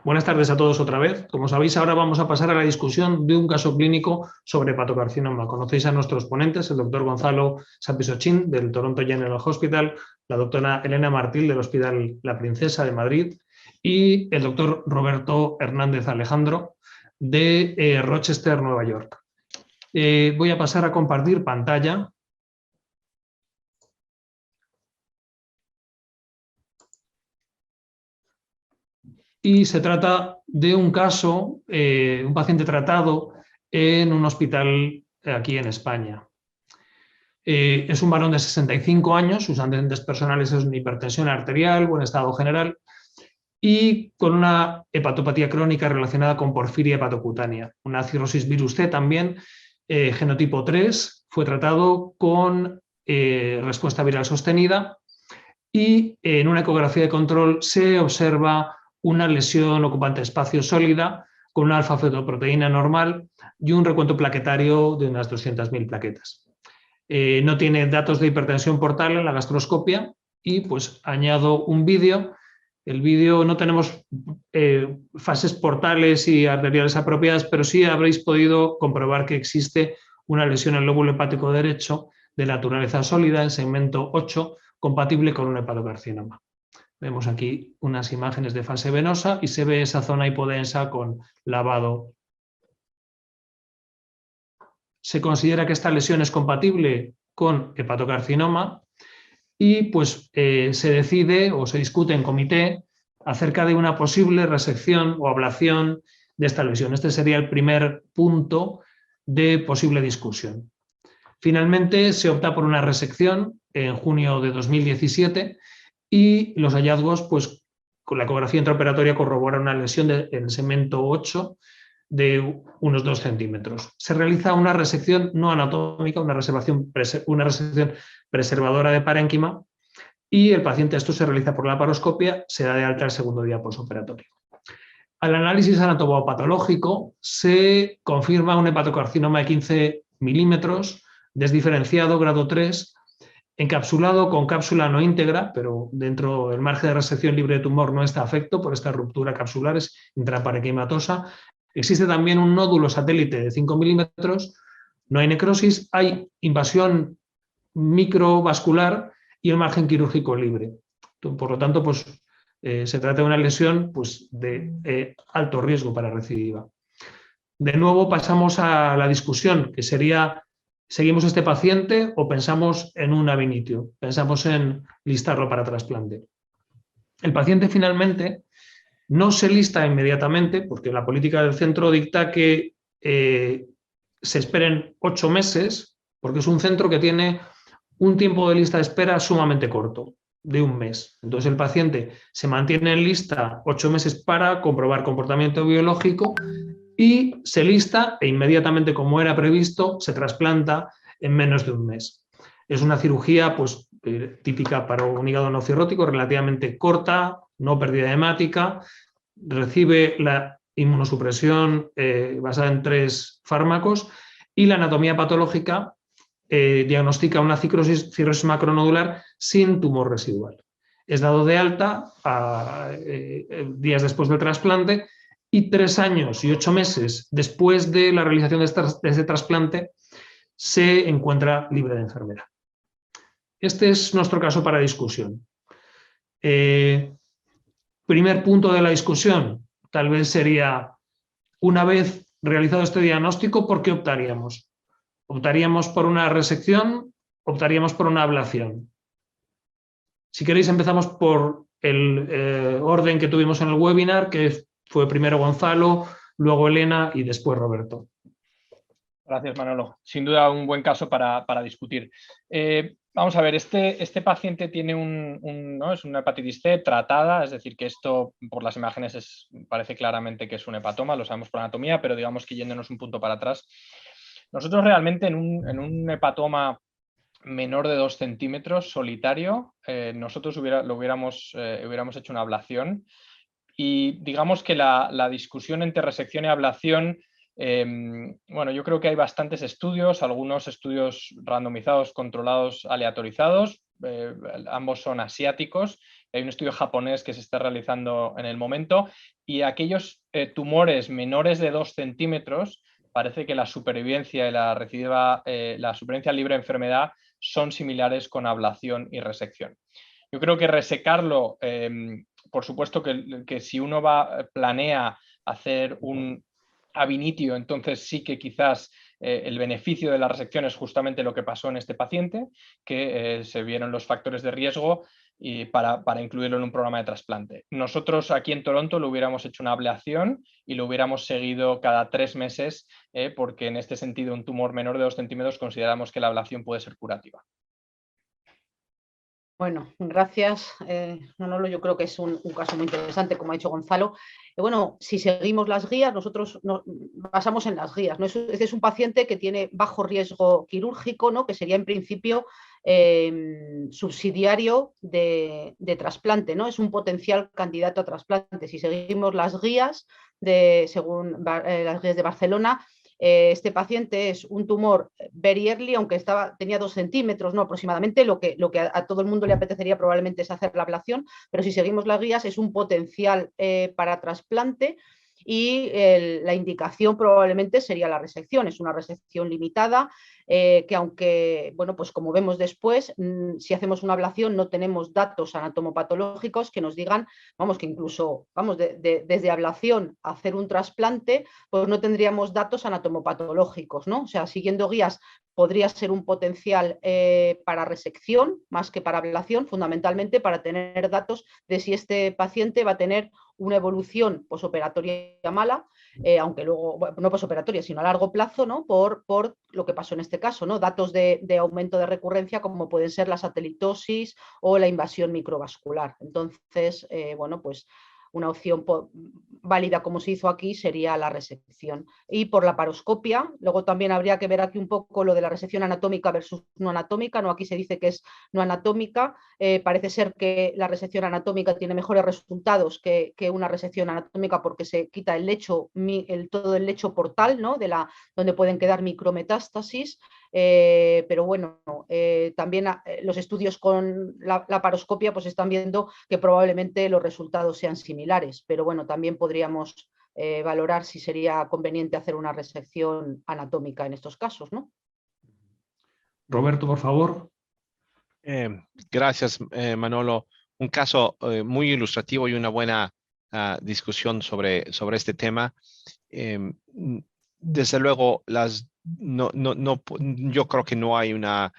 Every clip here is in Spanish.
Buenas tardes a todos otra vez. Como sabéis, ahora vamos a pasar a la discusión de un caso clínico sobre hepatocarcinoma. Conocéis a nuestros ponentes, el doctor Gonzalo Sampisochín, del Toronto General Hospital, la doctora Elena Martil, del Hospital La Princesa de Madrid, y el doctor Roberto Hernández Alejandro, de Rochester, Nueva York. Voy a pasar a compartir pantalla. Y se trata de un caso, un paciente tratado en un hospital aquí en España. Es un varón de 65 años, sus antecedentes personales es una hipertensión arterial, buen estado general, y con una hepatopatía crónica relacionada con porfiria hepatocutánea, una cirrosis virus C también, genotipo 3, fue tratado con respuesta viral sostenida y en una ecografía de control se observa una lesión ocupante espacio sólida con una alfa-fetoproteína normal y un recuento plaquetario de unas 200.000 plaquetas. No tiene datos de hipertensión portal en la gastroscopia y pues añado un vídeo. El vídeo no tenemos fases portales y arteriales apropiadas, pero sí habréis podido comprobar que existe una lesión en el lóbulo hepático derecho de naturaleza sólida en segmento 8, compatible con un hepatocarcinoma. Vemos aquí unas imágenes de fase venosa y se ve esa zona hipodensa con lavado. Se considera que esta lesión es compatible con hepatocarcinoma y pues se decide o se discute en comité acerca de una posible resección o ablación de esta lesión. Este sería el primer punto de posible discusión. Finalmente se opta por una resección en junio de 2017 y los hallazgos, pues con la ecografía intraoperatoria corroboran una lesión en el segmento 8 de unos 2 centímetros. Se realiza una resección no anatómica, una resección preservadora de parénquima y el paciente, esto se realiza por la laparoscopia, se da de alta el segundo día posoperatorio. Al análisis anatomopatológico se confirma un hepatocarcinoma de 15 milímetros, desdiferenciado, grado 3, encapsulado con cápsula no íntegra, pero dentro del margen de resección libre de tumor no está afecto por esta ruptura capsular, es intraparenquimatosa. Existe también un nódulo satélite de 5 milímetros, no hay necrosis, hay invasión microvascular y el margen quirúrgico libre. Por lo tanto, pues, se trata de una lesión pues, de alto riesgo para recidiva. De nuevo pasamos a la discusión, que sería, ¿seguimos este paciente o pensamos en un ab initio? Pensamos en listarlo para trasplante. El paciente finalmente no se lista inmediatamente, porque la política del centro dicta que se esperen 8 meses, porque es un centro que tiene un tiempo de lista de espera sumamente corto, de un mes. Entonces el paciente se mantiene en lista 8 meses para comprobar comportamiento biológico y se lista e inmediatamente, como era previsto, se trasplanta en menos de un mes. Es una cirugía pues, típica para un hígado no cirrótico, relativamente corta, no pérdida hemática, recibe la inmunosupresión basada en 3 fármacos y la anatomía patológica diagnostica una cirrosis macronodular sin tumor residual. Es dado de alta días después del trasplante y 3 años y 8 meses después de la realización de este trasplante se encuentra libre de enfermedad. Este es nuestro caso para discusión. Primer punto de la discusión, tal vez sería, una vez realizado este diagnóstico, ¿por qué optaríamos? ¿Optaríamos por una resección? ¿Optaríamos por una ablación? Si queréis, empezamos por el orden que tuvimos en el webinar, que fue primero Gonzalo, luego Elena y después Roberto. Gracias, Manolo. Sin duda un buen caso para discutir. Vamos a ver, este paciente tiene ¿no? Es una hepatitis C tratada, es decir, que esto por las imágenes parece claramente que es un hepatoma, lo sabemos por anatomía, pero digamos que yéndonos un punto para atrás. Nosotros realmente en un hepatoma menor de 2 centímetros solitario, nosotros hubiéramos hecho una ablación y digamos que la discusión entre resección y ablación, bueno, yo creo que hay bastantes estudios, algunos estudios randomizados, controlados, aleatorizados, ambos son asiáticos, Hay un estudio japonés que se está realizando en el momento y aquellos tumores menores de 2 centímetros parece que la supervivencia y la supervivencia libre de enfermedad son similares con ablación y resección. Yo creo que resecarlo, por supuesto que si uno planea hacer un ab initio, entonces sí que quizás el beneficio de la resección es justamente lo que pasó en este paciente, que se vieron los factores de riesgo y para incluirlo en un programa de trasplante. Nosotros aquí en Toronto lo hubiéramos hecho una ablación y lo hubiéramos seguido cada 3 meses, porque en este sentido un tumor menor de 2 centímetros consideramos que la ablación puede ser curativa. Bueno, gracias, Manolo. Yo creo que es un caso muy interesante, como ha dicho Gonzalo. Bueno, si seguimos las guías, nosotros nos basamos en las guías, ¿no? Este es un paciente que tiene bajo riesgo quirúrgico, ¿no? Que sería en principio subsidiario de trasplante, ¿no? Es un potencial candidato a trasplante. Si seguimos las guías, según las guías de Barcelona, este paciente es un tumor very early, aunque tenía 2 centímetros, ¿no? Aproximadamente, lo que a todo el mundo le apetecería probablemente es hacer la ablación, pero si seguimos las guías es un potencial para trasplante y la indicación probablemente sería la resección. Es una resección limitada, que aunque, bueno, pues como vemos después, si hacemos una ablación no tenemos datos anatomopatológicos que nos digan, vamos, que incluso, vamos, desde ablación a hacer un trasplante, pues no tendríamos datos anatomopatológicos, ¿no? O sea, siguiendo guías podría ser un potencial para resección más que para ablación, fundamentalmente para tener datos de si este paciente va a tener una evolución posoperatoria mala, aunque luego, bueno, no posoperatoria, sino a largo plazo, ¿no? Por lo que pasó en este caso, ¿no? Datos de aumento de recurrencia como pueden ser la satelitosis o la invasión microvascular. Entonces, bueno, pues una opción válida como se hizo aquí sería la resección. Y por la paroscopia, luego también habría que ver aquí un poco lo de la resección anatómica versus no anatómica, ¿no? Aquí se dice que es no anatómica, parece ser que la resección anatómica tiene mejores resultados que una resección anatómica porque se quita el lecho, todo el lecho portal, ¿no? Donde pueden quedar micrometástasis, pero bueno, también los estudios con la paroscopia pues están viendo que probablemente los resultados sean similares, pero bueno, también podríamos valorar si sería conveniente hacer una resección anatómica en estos casos, ¿no? Roberto, por favor. Gracias, Manolo. Un caso muy ilustrativo y una buena discusión sobre este tema. Desde luego, yo creo que no hay una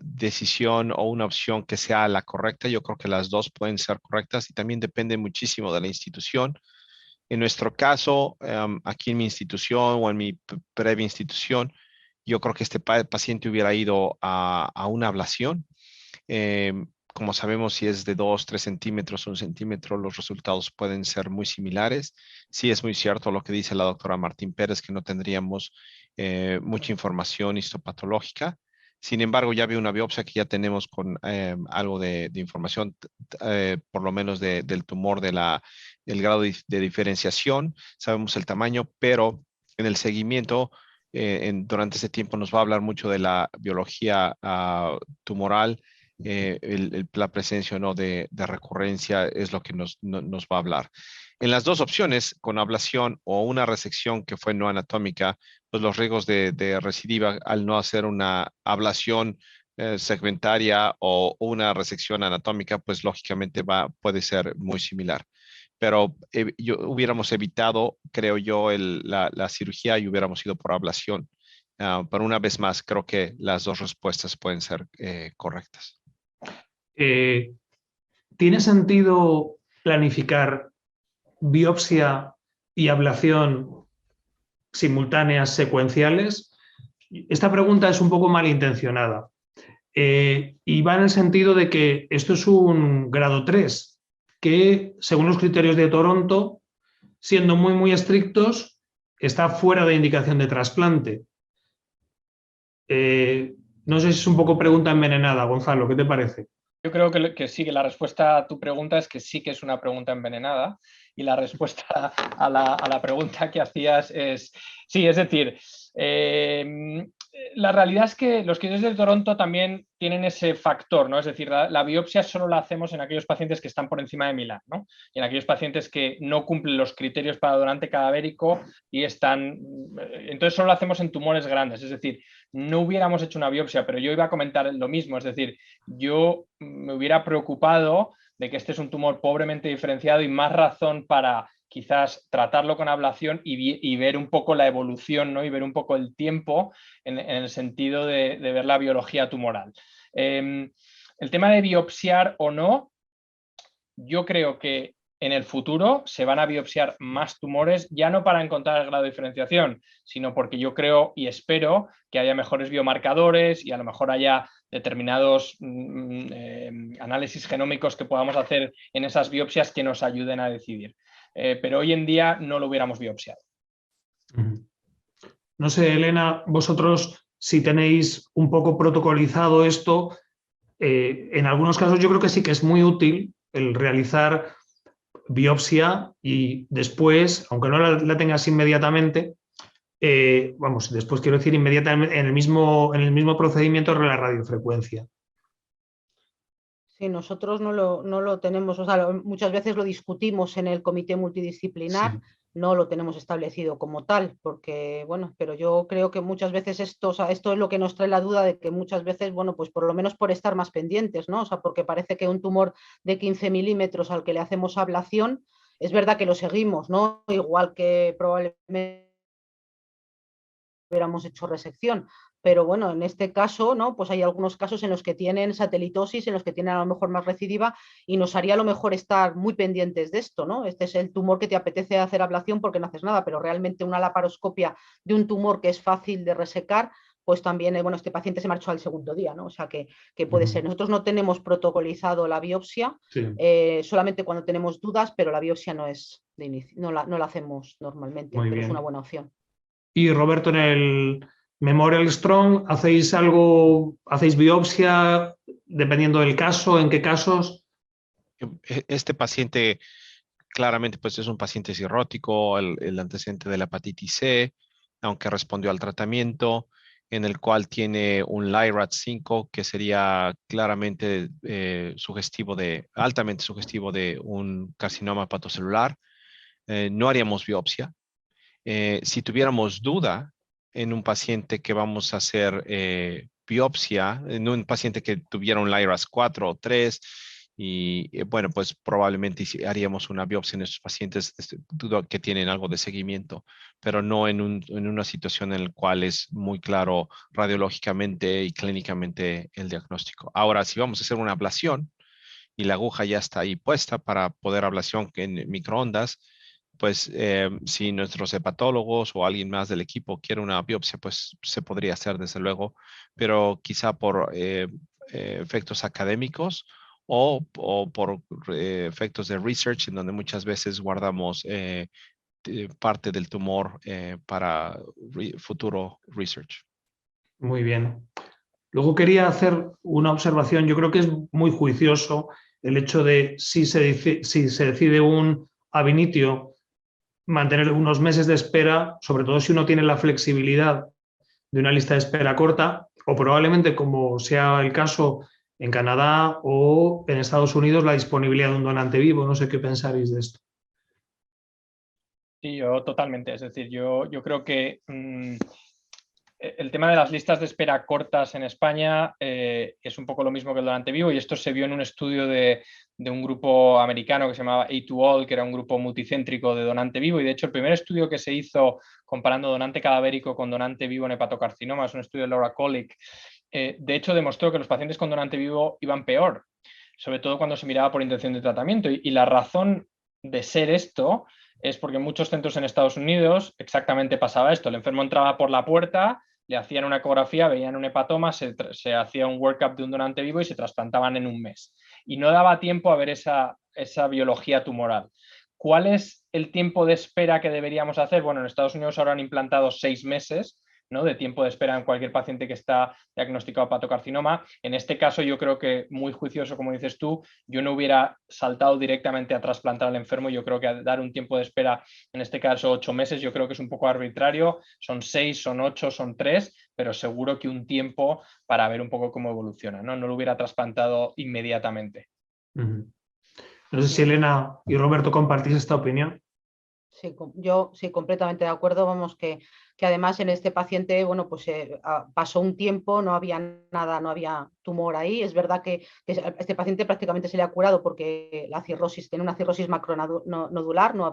decisión o una opción que sea la correcta. Yo creo que las dos pueden ser correctas y también depende muchísimo de la institución. En nuestro caso, aquí en mi institución o en mi previa institución, yo creo que este paciente hubiera ido a una ablación. Como sabemos, si es de 2, 3 centímetros, 1 centímetro, los resultados pueden ser muy similares. Sí es muy cierto lo que dice la doctora Martín Pérez, que no tendríamos mucha información histopatológica. Sin embargo, ya vi una biopsia que ya tenemos con algo de información, por lo menos del tumor, del grado de diferenciación. Sabemos el tamaño, pero en el seguimiento, durante ese tiempo nos va a hablar mucho de la biología tumoral. La presencia o no de recurrencia es lo que nos va a hablar. En las dos opciones, con ablación o una resección que fue no anatómica, pues los riesgos de recidiva al no hacer una ablación segmentaria o una resección anatómica, pues lógicamente puede ser muy similar. Pero hubiéramos evitado, creo yo, la cirugía y hubiéramos ido por ablación. Pero una vez más, creo que las dos respuestas pueden ser correctas. ¿Tiene sentido planificar biopsia y ablación simultáneas secuenciales? Esta pregunta es un poco malintencionada y va en el sentido de que esto es un grado 3, que según los criterios de Toronto, siendo muy, muy estrictos, está fuera de indicación de trasplante. No sé si es un poco pregunta envenenada, Gonzalo, ¿qué te parece? Yo creo que sí, que la respuesta a tu pregunta es que sí que es una pregunta envenenada y la respuesta a la pregunta que hacías es sí, es decir, la realidad es que los críteres de Toronto también tienen ese factor, ¿no? Es decir, la biopsia solo la hacemos en aquellos pacientes que están por encima de 1000A, ¿no? Y en aquellos pacientes que no cumplen los criterios para donante cadavérico y están... Entonces solo lo hacemos en tumores grandes, es decir, no hubiéramos hecho una biopsia, pero yo iba a comentar lo mismo, es decir, yo me hubiera preocupado de que este es un tumor pobremente diferenciado y más razón para quizás tratarlo con ablación y ver un poco la evolución, ¿no? Y ver un poco el tiempo en el sentido de ver la biología tumoral. El tema de biopsiar o no, yo creo que en el futuro se van a biopsiar más tumores, ya no para encontrar el grado de diferenciación, sino porque yo creo y espero que haya mejores biomarcadores y a lo mejor haya determinados análisis genómicos que podamos hacer en esas biopsias que nos ayuden a decidir. Pero hoy en día no lo hubiéramos biopsiado. No sé, Elena, vosotros si tenéis un poco protocolizado esto, en algunos casos yo creo que sí que es muy útil el realizar biopsia y después, aunque no la tengas inmediatamente, vamos, después quiero decir inmediatamente en el mismo procedimiento de la radiofrecuencia. Sí, nosotros no lo tenemos, o sea, muchas veces lo discutimos en el comité multidisciplinar, Sí. no lo tenemos establecido como tal, porque, bueno, pero yo creo que muchas veces esto, o sea, esto es lo que nos trae la duda de que muchas veces, bueno, pues por lo menos por estar más pendientes, ¿no? O sea, porque parece que un tumor de 15 milímetros al que le hacemos ablación, es verdad que lo seguimos, ¿no? Igual que probablemente hubiéramos hecho resección. Pero bueno, en este caso, ¿no? Pues hay algunos casos en los que tienen satelitosis, en los que tienen a lo mejor más recidiva y nos haría a lo mejor estar muy pendientes de esto, ¿no? Este es el tumor que te apetece hacer ablación porque no haces nada, pero realmente una laparoscopia de un tumor que es fácil de resecar, pues también, bueno, este paciente se marchó al segundo día, ¿no? O sea que puede ser. Nosotros no tenemos protocolizado la biopsia, Sí. solamente cuando tenemos dudas, pero la biopsia no es de inicio, no la hacemos normalmente, Muy pero es bien. una buena opción. Y Roberto, en el Memorial Strong, ¿hacéis biopsia dependiendo del caso? ¿En qué casos? Este paciente claramente pues es un paciente cirrótico, el antecedente de la hepatitis C, aunque respondió al tratamiento, en el cual tiene un LIRAT-5 que sería claramente altamente sugestivo de un carcinoma hepatocelular. No haríamos biopsia. Si tuviéramos duda en un paciente que vamos a hacer biopsia, en un paciente que tuviera un LIRAS 4 o 3, y bueno, pues probablemente haríamos una biopsia en estos pacientes que tienen algo de seguimiento, pero no en una situación en la cual es muy claro radiológicamente y clínicamente el diagnóstico. Ahora, si vamos a hacer una ablación y la aguja ya está ahí puesta para poder ablación en microondas, pues si nuestros hepatólogos o alguien más del equipo quiere una biopsia, pues se podría hacer desde luego, pero quizá por efectos académicos o por efectos de research, en donde muchas veces guardamos parte del tumor para futuro research. Muy bien. Luego quería hacer una observación. Yo creo que es muy juicioso el hecho de si se decide un ab initio mantener unos meses de espera, sobre todo si uno tiene la flexibilidad de una lista de espera corta, o probablemente, como sea el caso en Canadá o en Estados Unidos, la disponibilidad de un donante vivo. No sé qué pensaréis de esto. Sí, yo totalmente. Es decir, yo creo que el tema de las listas de espera cortas en España es un poco lo mismo que el donante vivo, y esto se vio en un estudio de un grupo americano que se llamaba A2All, que era un grupo multicéntrico de donante vivo, y de hecho el primer estudio que se hizo comparando donante cadavérico con donante vivo en hepatocarcinoma es un estudio de Laura Kolick. De hecho demostró que los pacientes con donante vivo iban peor, sobre todo cuando se miraba por intención de tratamiento, y la razón de ser esto es porque en muchos centros en Estados Unidos exactamente pasaba esto. El enfermo entraba por la puerta, le hacían una ecografía, veían un hepatoma, se hacía un workup de un donante vivo y se trasplantaban en un mes. Y no daba tiempo a ver esa biología tumoral. ¿Cuál es el tiempo de espera que deberíamos hacer? Bueno, en Estados Unidos ahora han implantado 6 meses, ¿no?, de tiempo de espera en cualquier paciente que está diagnosticado hepatocarcinoma. En este caso yo creo que muy juicioso, como dices tú, yo no hubiera saltado directamente a trasplantar al enfermo. Yo creo que dar un tiempo de espera, en este caso 8 meses, yo creo que es un poco arbitrario, son 6, son 8, son 3, pero seguro que un tiempo para ver un poco cómo evoluciona, ¿no? No lo hubiera trasplantado inmediatamente. No sé si Elena y Roberto compartís esta opinión. Sí, yo sí, completamente de acuerdo. Vamos, que además en este paciente, bueno, pues pasó un tiempo, no había nada, no había tumor ahí. Es verdad que este paciente prácticamente se le ha curado porque la cirrosis, tiene una cirrosis macronodular, no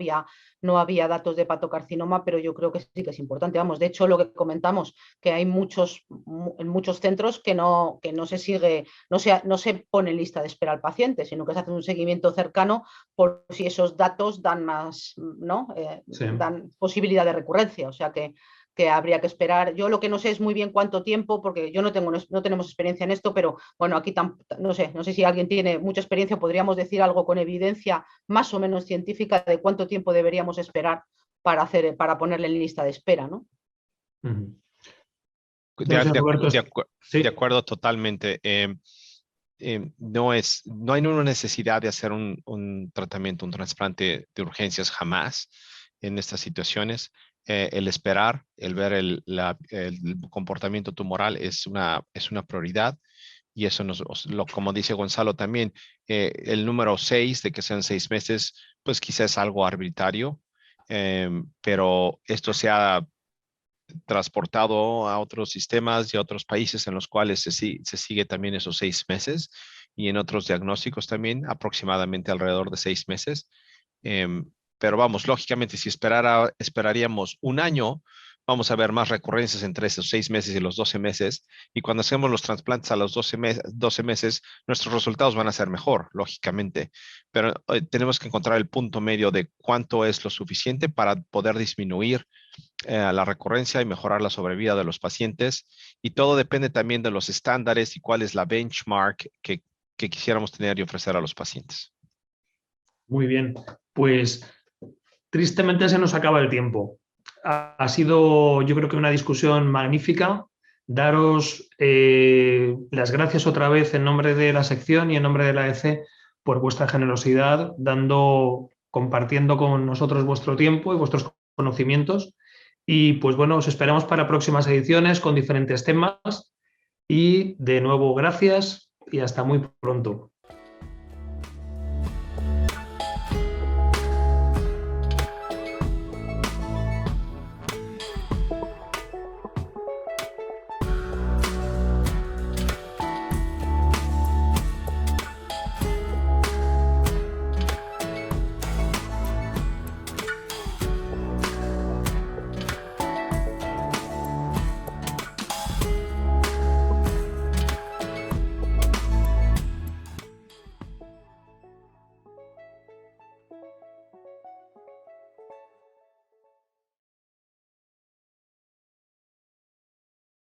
había datos de hepatocarcinoma, pero yo creo que sí que es importante. Vamos, de hecho, lo que comentamos, que hay en muchos centros que no se sigue, no se pone en lista de espera al paciente, sino que se hace un seguimiento cercano por si esos datos dan más, ¿no? Sí. Dan posibilidad de recurrencia, o sea que habría que esperar. Yo lo que no sé es muy bien cuánto tiempo, porque yo no tenemos experiencia en esto, pero bueno, aquí no sé si alguien tiene mucha experiencia, podríamos decir algo con evidencia más o menos científica de cuánto tiempo deberíamos esperar para ponerle en lista de espera, ¿no? De acuerdo totalmente. No hay una necesidad de hacer un tratamiento, un trasplante de urgencias jamás en estas situaciones. El esperar, el ver el comportamiento tumoral es una prioridad, y eso como dice Gonzalo también, el número 6, de que sean 6 meses, pues quizás es algo arbitrario, pero esto se ha transportado a otros sistemas y a otros países en los cuales se sigue también esos 6 meses, y en otros diagnósticos también aproximadamente alrededor de 6 meses. Pero vamos, lógicamente, si esperaríamos un año, vamos a ver más recurrencias entre esos 6 meses y los 12 meses. Y cuando hacemos los trasplantes a los 12 meses, nuestros resultados van a ser mejor, lógicamente. Pero tenemos que encontrar el punto medio de cuánto es lo suficiente para poder disminuir la recurrencia y mejorar la sobrevida de los pacientes. Y todo depende también de los estándares y cuál es la benchmark que quisiéramos tener y ofrecer a los pacientes. Muy bien, pues tristemente se nos acaba el tiempo. Ha sido, yo creo que una discusión magnífica. Daros las gracias otra vez en nombre de la sección y en nombre de la EC por vuestra generosidad, compartiendo con nosotros vuestro tiempo y vuestros conocimientos. Y pues bueno, os esperamos para próximas ediciones con diferentes temas. Y de nuevo, gracias y hasta muy pronto.